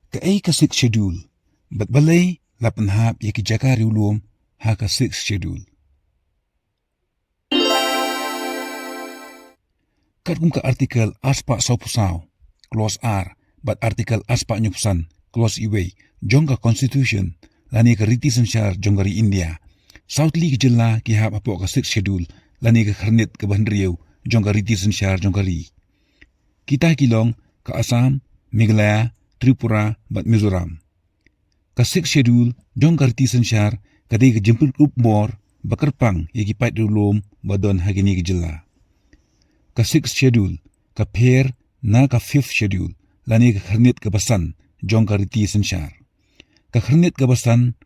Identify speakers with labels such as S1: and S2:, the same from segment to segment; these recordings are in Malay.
S1: ka ay ka 6 schedule, bat balay lapan hap ya ki jaka riulum ha ka 6 schedule. Kat kum ka artikel aspa saupusaw, clause R, bat artikel aspa nyupsan, clause iway, jong ka constitution, lani ka riti sansyar jongari India. Southly ki jilla ki hap apo ka 6 schedule, lani ka kharnit ka bandriyaw, jong ka riti sansyar jongari. Kita kilong ka Assam, Meghalaya, Tripura bat Mizoram. Ka 6 schedule jong ka riti sansyar kadai ka jemput group more bakarpang yakipait rulum badon hagini ki jilla. Ka 6 schedule ka pair na ka 5th schedule lani ka kharnit ka basan jong ka riti sansyar. Ka kharnit ka basan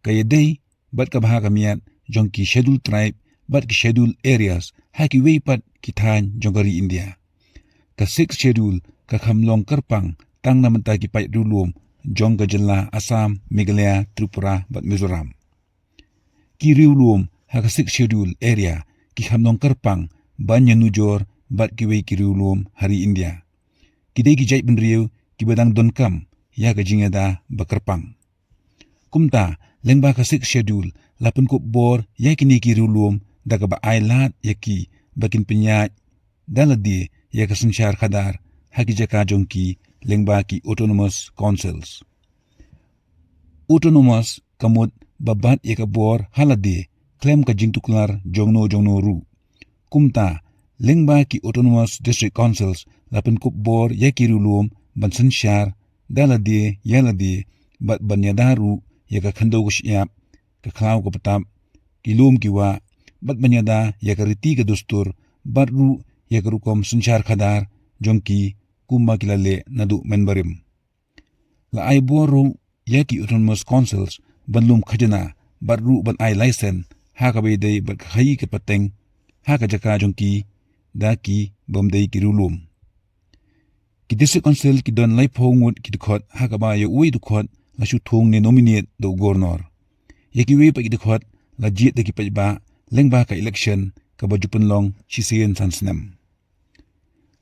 S1: ka yaday bat ka baha kamiat jong ki schedule tribe bat ki schedule areas haki weipat kitan jongari India. Ka 6 schedule ka khamlong karpang tang na menta ki pait rulum jong ka jilla Assam, Meghalaya, Tripura bat Mizoram. Ki rulum ha ka 6 schedule area ki khamlong karpang banya nujor bat ki wei ki rulum hari India. Kidai ki jait benriu ki badang donkam ya ka jingada bakarpang. Kumta lengba ka 6 schedule lapun kup bor ya kini ki rulum daga ba ailat ya ki bakin penyat daladi ya ka sansyar khadar haki jaka jongki lengba ki autonomous councils. Autonomous kamut babat ya ka bor halade klaim ka jingtuklar jongno ru. Kumta lengba ki autonomous district councils lapun kup bor ya ki rulum ban sansyar daladi yaladi bat banyadaru ya ka khandau ko syap ka klaw ko patap kilum kiwa bat banyada ya ka riti ka dustur bat ru ya ka rukom sansyar khadar jongki kumma kilale nadu menbarim. La ay boro ya ki autonomous councils banlum khajana bat ru ban ay license ha ka bayday bat khayi ka pateng ha ka jaka jongki da ki bomday ki rulum. Ki district council ki don lay phongut ki dukot ha ka ba ya uwi dukot la shu thong ne nominate do governor. Ya ki uwi pa ki dukot la jit da ki pajba lengba ka election ka bajupan long sisiyen sansnem.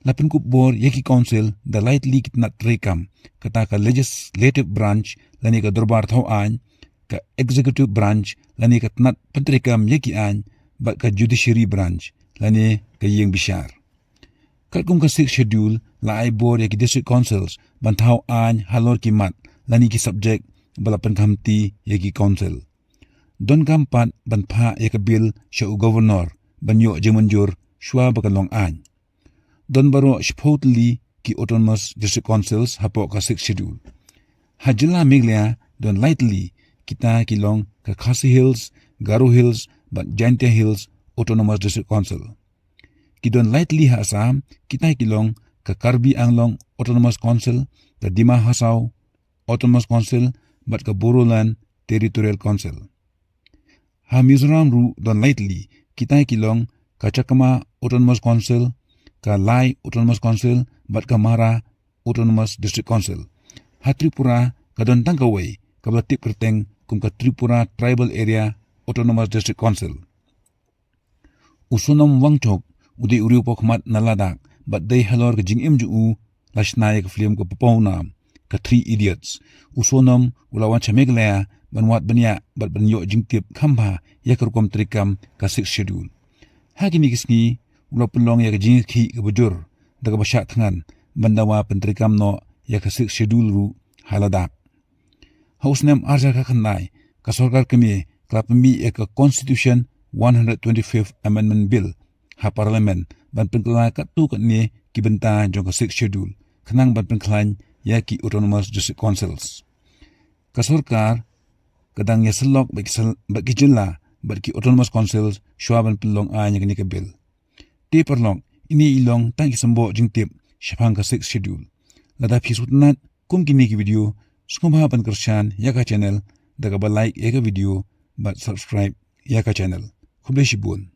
S1: Lapin kup bor yaki council da lightly kitnat rekam kata ka legislative branch lani ka dorbar thau an ka executive branch lani ka tnat pentrekam yaki an bat ka judiciary branch lani ka yeng bishar. Kat kum ka 6 schedule la ay bor yaki district councils ban thau an halor ki mat lani ki subject balapan kamti yaki council. Don kampat ban pha yaka bill sya governor ban yo jemanjur shwa bakalong an. Don baro supposedly ki autonomous district councils hapo ka 6 schedule. Hajila Meghalaya don lightly kita kilong ka Khasi Hills, Garo Hills, but Jaintia Hills autonomous district council. Ki don lightly ha Assam kita kilong ka Karbi Anglong autonomous council, ka Dima Hasau autonomous council, but ka Bodoland territorial council. Ha Mizoram ru don lightly kita kilong ka Chakama autonomous council, ka Lai autonomous council, bat ka Mara autonomous district council. Ha Tripura ka don tangkaway ka balatip kerteng kum ka Tripura tribal area autonomous district council. Usonom wangchok udi uriu pokmat naladak bat day halor ka jingim juu lashnaya ka film ka papawnam ka 3 idiots. Usonom ulawan sa Meghalaya banwat banya bat banyo jingtip khamba yakarkom trikam ka 6 schedule. Hagini kisni ula pelong ya ka jingki ka bujur daga basyak tangan bandawa pentrikam no ya ka 6 schedule ru haladak. Hausnem arja ka kanday ka sorkar kami klapami ya ka Constitution 125th Amendment Bill ha Parliament ban pengkelai kat tu kat ni ki benta jong ka 6 schedule kanang ban pengkelan ya ki autonomous district councils. Ka sorkar kadang ya selok bagi jilla bagi autonomous councils syuaban pelong anya kini ka bill. Ti perlong ini ilong tang isambo jingtip syapang ka 6 schedule. Lada pisutnat kum kini ki video skumhapan kersyan ya ka channel daga ba like ya ka video but subscribe ya ka channel. Kubleshibun.